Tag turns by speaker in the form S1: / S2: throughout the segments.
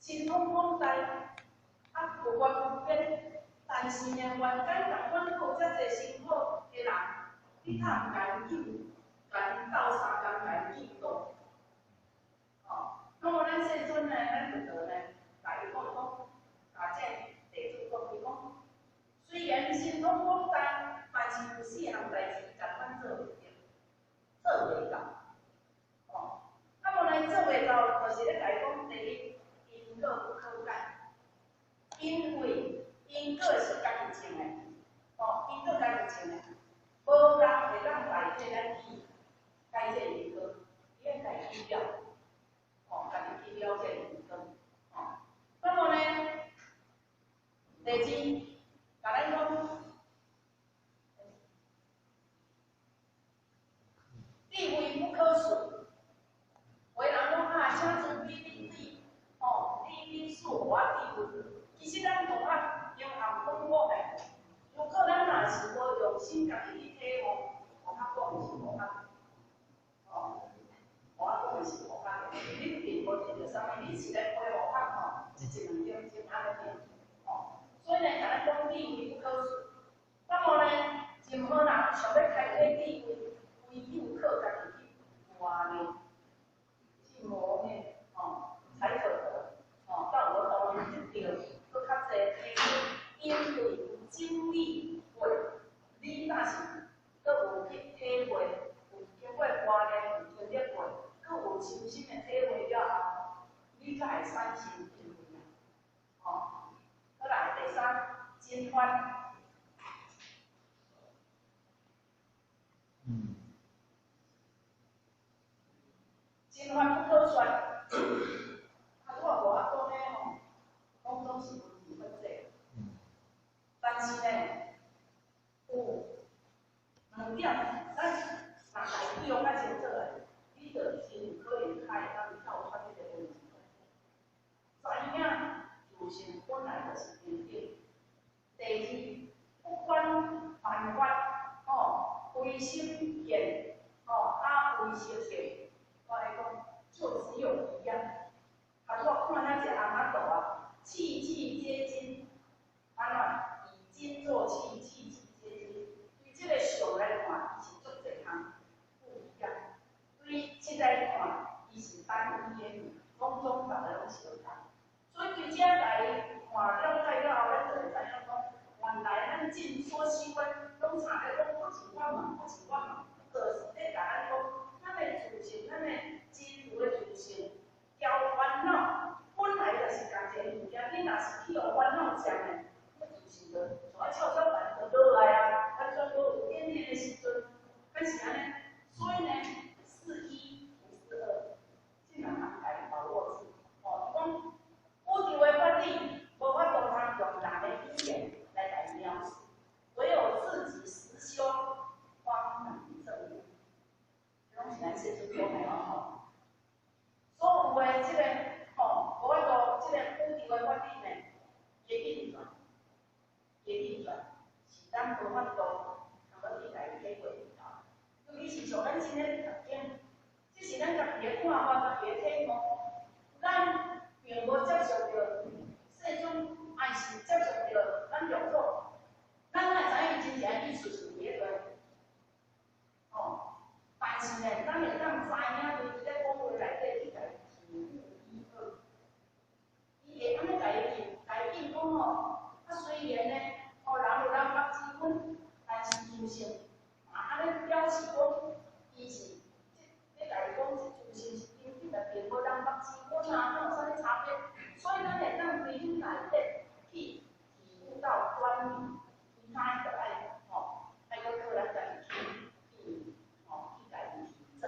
S1: 新通风台啊，有关不变，但是呢，原解同阮有遮侪辛苦的人，你通甲因甲因斗相共，甲因竞斗，哦，那么咱细阵呢，咱就呢，甲伊讲甲这地主讲伊讲，虽然新通风台，嘛是有四项代志，共款做袂着，做袂到，哦，那么呢，做袂到，就是咧甲伊讲第一。因果不可改，因为因果是家己种的，哦，因果家己种的，无人会当代替咱去改这因果，伊要家己去了，哦，家己去了这因果，哦，那么呢，第二，甲咱讲，地位不可损，为人讲啊，请准备地地。哦，你是我地位，其实咱同学用含讲我的，如果咱若是无用心家己去体悟，同学讲的是无法度。哦，我讲的是无法度，你并无得到啥物，你是咧开无法吼，一两点就安尼样。哦，所以呢，甲咱讲地位不可损。那么呢，任何人想要开启地位，唯有靠家己去磨练，去磨练，哦。才可得，哦，到我当然一定搁较侪因为有经历过，你若是搁有去体会，有经过磨练，有经历过，搁有深深的体会了后，你才会产生智慧啊，哦，再来第三，真欢，真欢不可说。我无法讲咧吼，讲总是文字分析，但是呢，有两点，咱若家己用较清楚诶，你就真可以开咱跳出这个问题。知影自信本来就是平等。第二，不管犯法，哦，违心骗，哦，违心骗，我来讲，就只有一样。他说：“看那些阿妈豆啊，器器皆金，安怎以金做器，器器皆金。对这个相来看，伊是足侪项不一样；对这来看，伊是单一的，种种大家拢相同。所以对这来看了解了后，咱就会知影讲，原来咱进所修的，拢查咧讲不是我嘛，不是我嘛，就是咧甲咱讲，咱的自信，咱的基础的自信。”交烦恼本来就是共一个物件，你若是去互烦恼占的，那就是个像跷跷板就落来啊。咱说有点点的时阵，开始安尼，所以呢，是一不是二，尽量来把握住。哦，讲有条的法理，无法度通用人的语言来描述，唯有自己实修，方能证悟。这拢是咱世尊讲的哦。所有的这个吼，无法度这个有条的法理呢，伊运转，是咱无法度通要去来体会到。尤其是像咱今日条件，这是咱家己的看法，家己的体悟，咱并无接受着世尊，还是接受着咱用错，咱哪会知影伊真正意思是伫咧对？哦，但是呢，咱会当知影对伊咧讲话内底去来。伊会安尼家己讲吼，啊虽然呢，人有人目之分，但是自信，安尼表示讲，伊是咧家己讲是自信是平等的，并无人目之分啊，哪有啥物差别？所以咱会当对恁内底去体悟到专利，其他就爱爱搁靠咱家己去家己提升，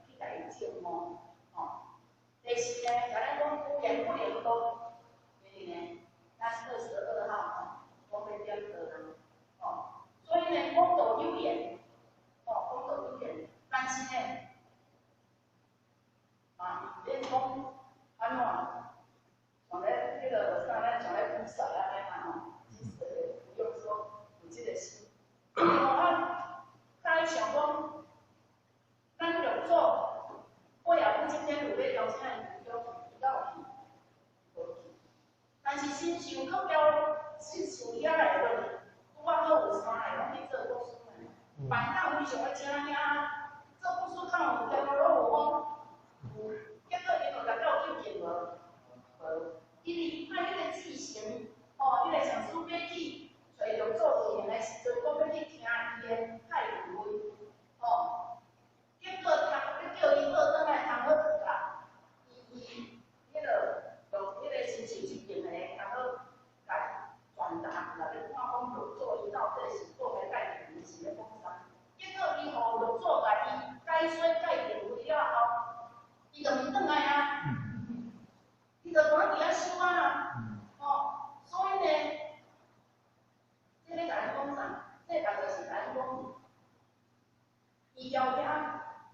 S1: 去家己进步，第四呢，甲咱讲语言不流动。呢，是呢，免讲安怎，像咧迄个啥咧，像咧比赛安尼嘛吼，其实不用说有这个心。该想讲，咱入座，我也不今天有要邀请伊要去，无去。但是新想课表，新想遐来问，我好有啥个拢去做故事呢？班长非常的请领，做故事看有条路有讲，结果伊就甲到救见无，因为他迄个记性，迄个上次要去找着做事情的时阵，我要去听伊的态度，结果要叫伊倒转来通好甲伊迄个用迄个亲像即边的通好来传达，来看讲合作伊到底是做个改变，是咧讲啥？结果伊互合作甲伊解说改变为了后，伊就毋转来啊，伊就赶伫遐想啊，所以呢，这个甲咱讲啥？这大就是咱讲，伊条件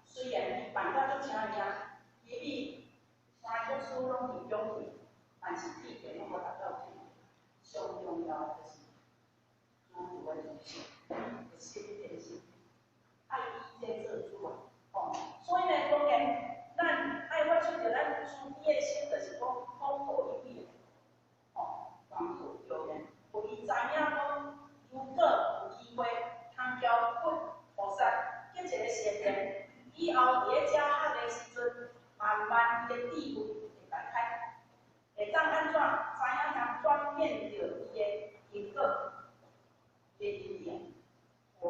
S1: 虽然伊办甲足请领，伊比三教书拢伫中位，但是地点拢无达到去，上重要就是主妇的人性，心变性，爱伊这做主啊，所以呢，当然咱爱发出着咱主业心，就是讲讲互伊理，帮助有人，互伊知影讲，如果有机会通交本菩萨结一个善缘，以后伫咧遮学的时阵，慢慢伊的智慧会打开，会当安怎知影通转变着伊的因果，伊的因缘，人会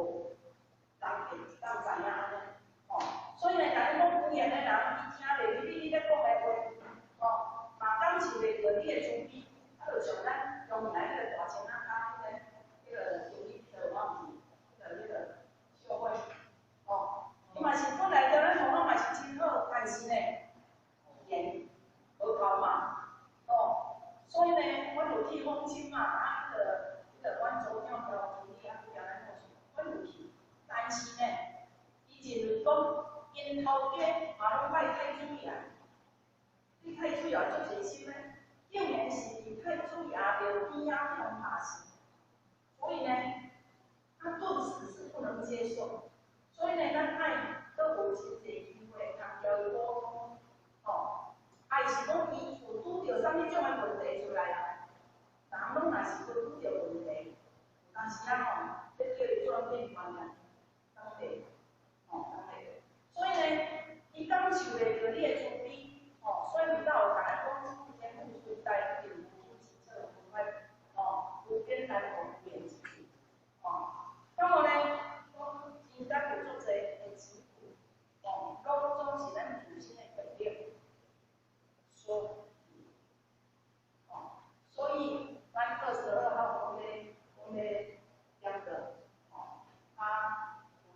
S1: 当知影安尼，所以呢，甲咱讲古言的人，伊听袂入你咧讲的话，嘛感受袂着你的慈悲，就像咱用来迄个大钱啊，迄个经济的忘记，迄个社会，伊嘛是本来叫咱头脑嘛是真好，但是呢，言无够嘛，所以呢，我就去放心嘛，迄个阮昨天条经理啊，叫咱做，我就去，但是呢，伊认为讲，因头家嘛拢歹太注意啊，你太注意啊，做侪心呢，竟然是因太注意啊，就边仔去互拍死，所以呢，他顿时是不能接受，所以呢，咱爱都有真侪机会通交伊沟通，爱是讲伊有拄着啥物种的问题出来啊，人拢若是拄着问题，但是啊要叫伊转变观念，当袂，当袂。所以呢，伊感受袂着你的慈悲，所以为了有甲咱讲今天付出代并不是这种快，无边来无边之处，咁么呢，讲真正有足侪的辛苦，高中是咱自身的本领，所以咱22号讲咧两个，他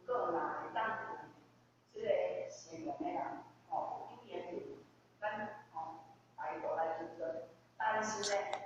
S1: 有个人会当有这个善良的人，有语言力，咱来过来负责，但是呢。